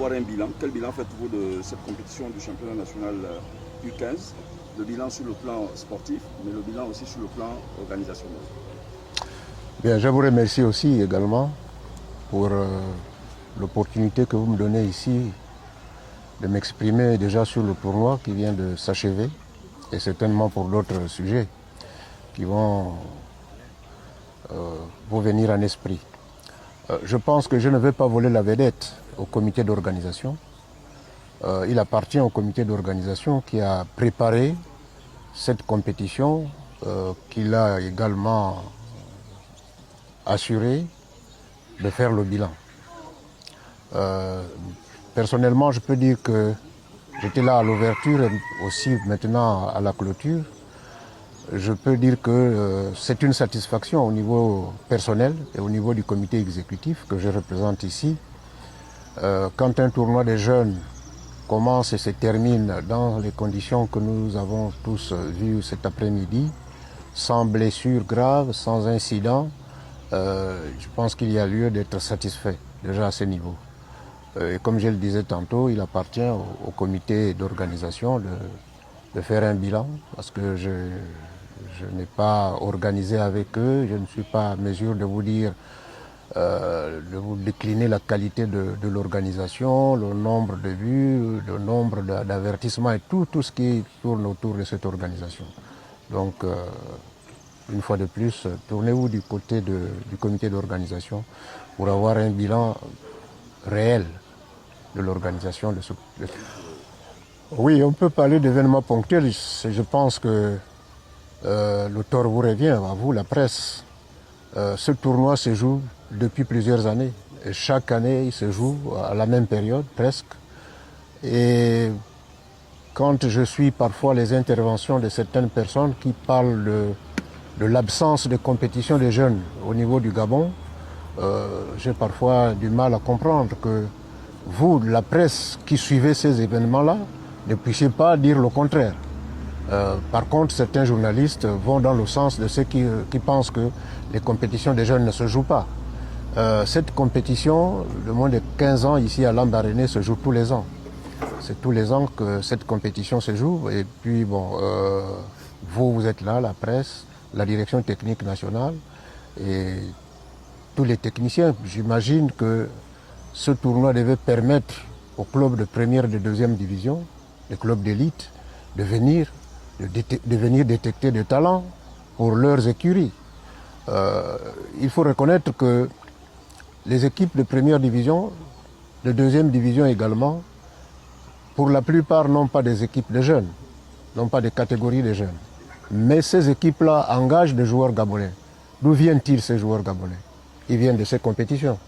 avoir un bilan. Quel bilan faites-vous de cette compétition du championnat national U15? Le bilan sur le plan sportif, mais le bilan aussi sur le plan organisationnel. Bien, je vous remercie aussi également pour l'opportunité que vous me donnez ici de m'exprimer déjà sur le tournoi qui vient de s'achever et certainement pour d'autres sujets qui vont vous venir en esprit. Je pense que je ne vais pas voler la vedette au comité d'organisation. Il appartient au comité d'organisation qui a préparé cette compétition, qu'il a également assuré de faire le bilan. Personnellement, je peux dire que j'étais là à l'ouverture et aussi maintenant à la clôture. Je peux dire que c'est une satisfaction au niveau personnel et au niveau du comité exécutif que je représente ici. Quand un tournoi des jeunes commence et se termine dans les conditions que nous avons tous vues cet après-midi, sans blessure grave, sans incident, je pense qu'il y a lieu d'être satisfait déjà à ce niveau. Et comme je le disais tantôt, il appartient au comité d'organisation de faire un bilan parce que je n'ai pas organisé avec eux, je ne suis pas à mesure de vous dire, de vous décliner la qualité de l'organisation, le nombre de buts, le nombre d'avertissements et tout ce qui tourne autour de cette organisation. Donc, une fois de plus, tournez-vous du côté du comité d'organisation pour avoir un bilan réel de l'organisation de ce. Oui, on peut parler d'événements ponctuels. Je pense que le tort vous revient, à vous, la presse. Ce tournoi se joue depuis plusieurs années. Et chaque année, il se joue à la même période, presque. Et quand je suis parfois les interventions de certaines personnes qui parlent de l'absence de compétition des jeunes au niveau du Gabon, j'ai parfois du mal à comprendre que vous, la presse qui suivez ces événements-là, ne puissiez pas dire le contraire. Par contre, certains journalistes vont dans le sens de ceux qui pensent que les compétitions des jeunes ne se jouent pas. Cette compétition, de moins de 15 ans ici à Lambaréné, se joue tous les ans. C'est tous les ans que cette compétition se joue. Et puis, bon, vous êtes là, la presse, la direction technique nationale et tous les techniciens. J'imagine que ce tournoi devait permettre aux clubs de première et de deuxième division, les clubs d'élite, de venir détecter des talents pour leurs écuries. Il faut reconnaître que les équipes de première division, de deuxième division également, pour la plupart n'ont pas des équipes de jeunes, n'ont pas des catégories de jeunes. Mais ces équipes-là engagent des joueurs gabonais. D'où viennent-ils ces joueurs gabonais? Ils viennent de ces compétitions.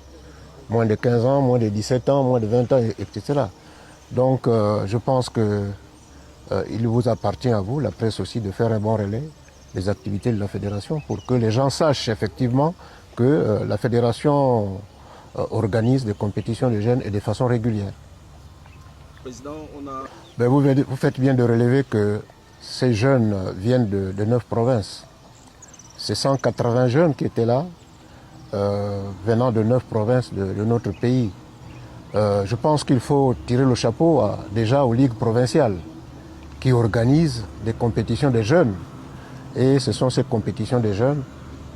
Moins de 15 ans, moins de 17 ans, moins de 20 ans, etc. Donc je pense qu'il vous appartient à vous, la presse aussi, de faire un bon relais des activités de la fédération pour que les gens sachent effectivement que la fédération organise des compétitions de jeunes et de façon régulière. Président, vous faites bien de relever que ces jeunes viennent de 9 provinces. C'est 180 jeunes qui étaient là, venant de 9 provinces de notre pays. Je pense qu'il faut tirer le chapeau déjà aux ligues provinciales qui organisent des compétitions des jeunes. Et ce sont ces compétitions des jeunes,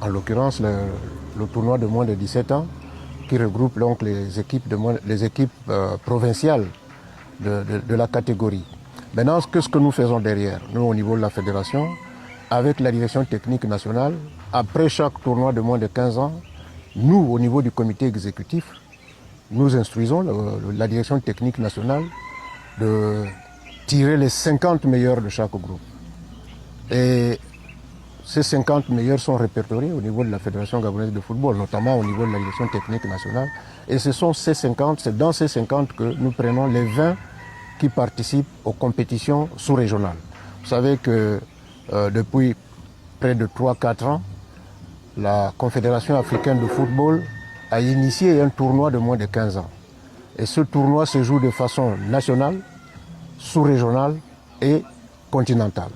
en l'occurrence le tournoi de moins de 17 ans, qui regroupe donc les équipes provinciales de la catégorie. Maintenant, qu'est-ce que nous faisons derrière? Nous, au niveau de la fédération, avec la direction technique nationale, après chaque tournoi de moins de 15 ans, nous, au niveau du comité exécutif, nous instruisons la direction technique nationale de tirer les 50 meilleurs de chaque groupe. Et ces 50 meilleurs sont répertoriés au niveau de la Fédération gabonaise de football, notamment au niveau de la direction technique nationale. Et ce sont c'est dans ces 50 que nous prenons les 20 qui participent aux compétitions sous-régionales. Vous savez que depuis près de 3-4 ans, la Confédération africaine de football a initié un tournoi de moins de 15 ans. Et ce tournoi se joue de façon nationale, sous-régionale et continentale.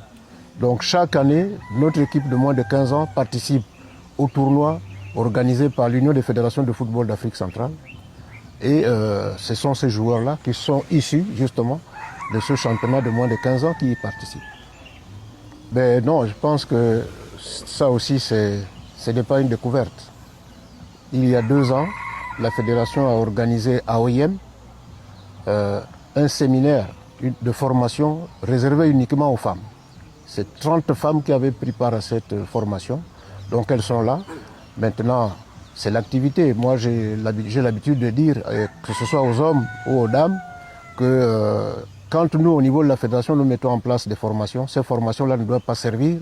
Donc chaque année, notre équipe de moins de 15 ans participe au tournoi organisé par l'Union des fédérations de football d'Afrique centrale. Et ce sont ces joueurs-là qui sont issus justement de ce championnat de moins de 15 ans qui y participent. Ben non, je pense que ça aussi, ce n'est pas une découverte. Il y a 2 ans, la fédération a organisé à OIM un séminaire de formation réservé uniquement aux femmes. C'est 30 femmes qui avaient pris part à cette formation, donc elles sont là. Maintenant, c'est l'activité. Moi, j'ai l'habitude de dire, que ce soit aux hommes ou aux dames, que quand nous, au niveau de la fédération, nous mettons en place des formations, ces formations-là ne doivent pas servir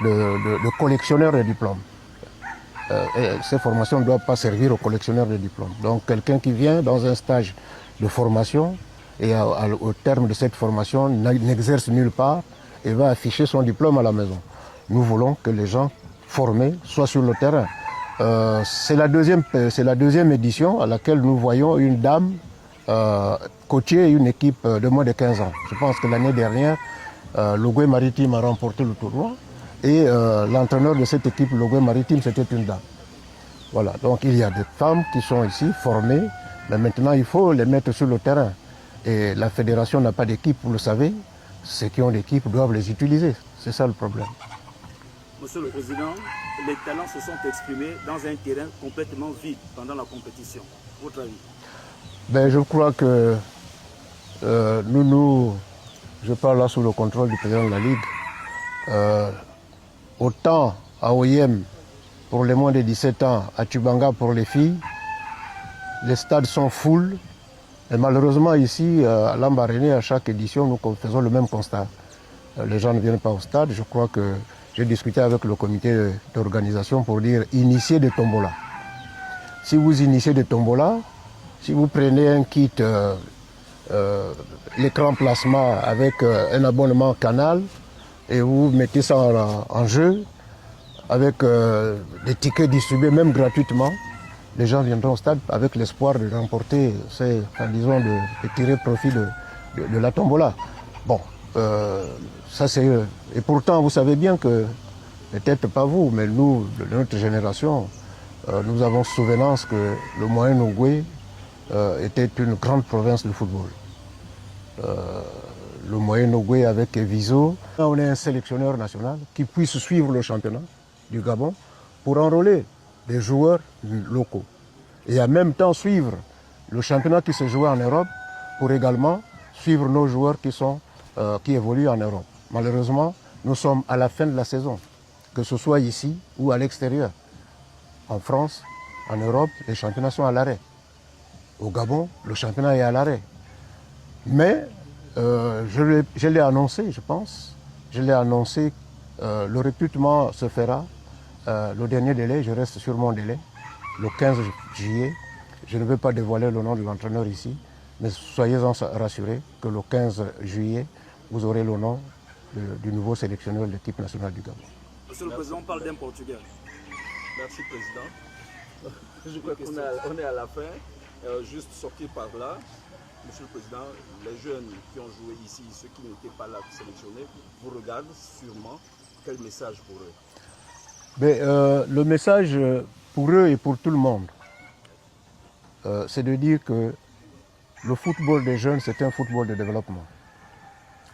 de collectionneurs de diplômes. Ces formations ne doivent pas servir aux collectionneurs de diplômes. Donc, quelqu'un qui vient dans un stage de formation et au terme de cette formation n'exerce nulle part et va afficher son diplôme à la maison. Nous voulons que les gens formés soient sur le terrain. C'est la deuxième édition à laquelle nous voyons une dame coacher une équipe de moins de 15 ans. Je pense que l'année dernière, l'Ogooué Maritime a remporté le tournoi et l'entraîneur de cette équipe, l'Ogooué Maritime, c'était une dame. Voilà, donc il y a des femmes qui sont ici formées, mais maintenant il faut les mettre sur le terrain. Et la fédération n'a pas d'équipe, vous le savez. Ceux qui ont l'équipe doivent les utiliser. C'est ça le problème. Monsieur le Président, les talents se sont exprimés dans un terrain complètement vide pendant la compétition. Votre avis? Ben, je crois que je parle là sous le contrôle du président de la Ligue, autant à OIM pour les moins de 17 ans, à Tubanga pour les filles, les stades sont full. Et malheureusement ici, à Lambaréné, à chaque édition, nous faisons le même constat. Les gens ne viennent pas au stade. Je crois que j'ai discuté avec le comité d'organisation pour dire initier des tombolas. Si vous initiez des tombolas, si vous prenez un kit, l'écran plasma avec un abonnement canal et vous mettez ça en jeu avec des tickets distribués même gratuitement, les gens viendront au stade avec l'espoir de remporter, disons, de tirer profit de la tombola. Bon, ça c'est eux. Et pourtant, vous savez bien que, peut-être pas vous, mais nous, de notre génération, nous avons souvenance que le Moyen-Ogooué était une grande province de football. Le Moyen-Ogooué avec Viso, on est un sélectionneur national qui puisse suivre le championnat du Gabon pour enrôler des joueurs locaux. Et en même temps suivre le championnat qui se joue en Europe pour également suivre nos joueurs qui évoluent en Europe. Malheureusement, nous sommes à la fin de la saison, que ce soit ici ou à l'extérieur. En France, en Europe, les championnats sont à l'arrêt. Au Gabon, le championnat est à l'arrêt. Mais je l'ai annoncé, je pense. Je l'ai annoncé, le recrutement se fera. Le dernier délai, je reste sur mon délai, le 15 juillet. Je ne veux pas dévoiler le nom de l'entraîneur ici, mais soyez-en rassurés que le 15 juillet, vous aurez le nom du nouveau sélectionneur de l'équipe nationale du Gabon. Monsieur le Président, on parle d'un Portugais. Merci, Président. Je crois qu'on est à la fin. Juste sortir par là. Monsieur le Président, les jeunes qui ont joué ici, ceux qui n'étaient pas là sélectionnés, vous regardent sûrement. Quel message pour eux? Le message pour eux et pour tout le monde, c'est de dire que le football des jeunes, c'est un football de développement.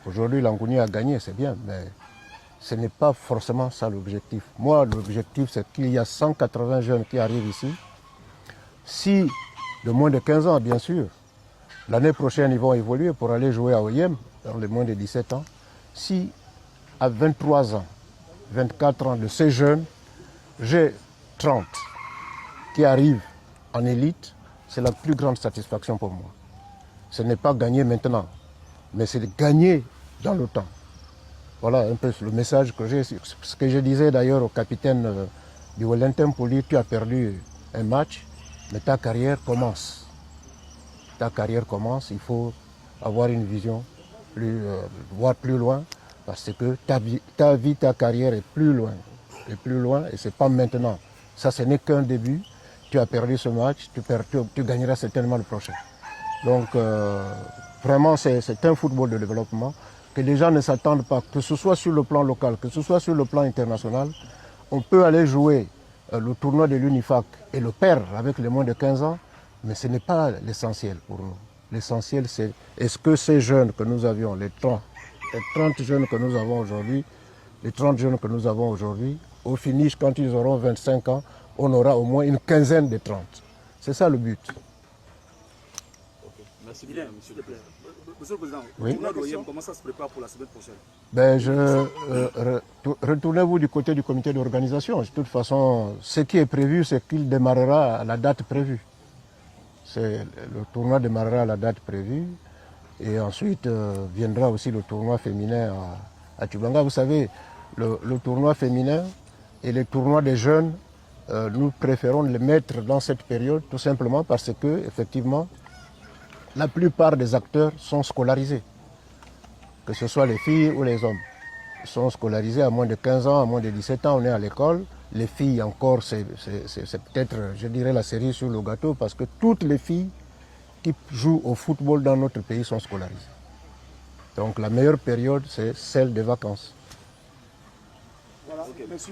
Aujourd'hui, l'Angouni a gagné, c'est bien, mais ce n'est pas forcément ça l'objectif. Moi, l'objectif, c'est qu'il y a 180 jeunes qui arrivent ici. Si, de moins de 15 ans, bien sûr, l'année prochaine, ils vont évoluer pour aller jouer à OIM, dans les moins de 17 ans. Si, à 23 ans, 24 ans de ces jeunes, j'ai 30 qui arrivent en élite, c'est la plus grande satisfaction pour moi. Ce n'est pas gagner maintenant, mais c'est de gagner dans le temps. Voilà un peu le message que j'ai. Ce que je disais d'ailleurs au capitaine du Wellington pour lui, tu as perdu un match, mais ta carrière commence. Ta carrière commence, il faut avoir une vision, voir plus loin, parce que ta carrière est plus loin, et ce n'est pas maintenant. Ça, ce n'est qu'un début. Tu as perdu ce match, tu gagneras certainement le prochain. Donc, vraiment, c'est un football de développement que les gens ne s'attendent pas, que ce soit sur le plan local, que ce soit sur le plan international. On peut aller jouer le tournoi de l'UNIFAC et le perdre avec les moins de 15 ans, Mais ce n'est pas l'essentiel pour nous. L'essentiel, c'est est-ce que ces jeunes que nous avions, les 30 jeunes que nous avons aujourd'hui, les 30 jeunes que nous avons aujourd'hui, au finish, quand ils auront 25 ans, on aura au moins une quinzaine de 30. C'est ça le but. Merci bien, monsieur le président. Monsieur le Président, Oui. le tournoi d'OIM, comment ça se prépare pour la semaine prochaine? Retournez-vous du côté du comité d'organisation. De toute façon, ce qui est prévu, c'est qu'il démarrera à la date prévue. Le tournoi démarrera à la date prévue. Et ensuite viendra aussi le tournoi féminin à Tchibanga. Vous savez, le tournoi féminin et les tournois des jeunes, nous préférons les mettre dans cette période tout simplement parce que, effectivement, la plupart des acteurs sont scolarisés, que ce soit les filles ou les hommes. Ils sont scolarisés à moins de 15 ans, à moins de 17 ans, on est à l'école. Les filles encore, c'est peut-être, je dirais, la cerise sur le gâteau parce que toutes les filles qui jouent au football dans notre pays sont scolarisées. Donc la meilleure période, c'est celle des vacances. Voilà. Okay. Merci.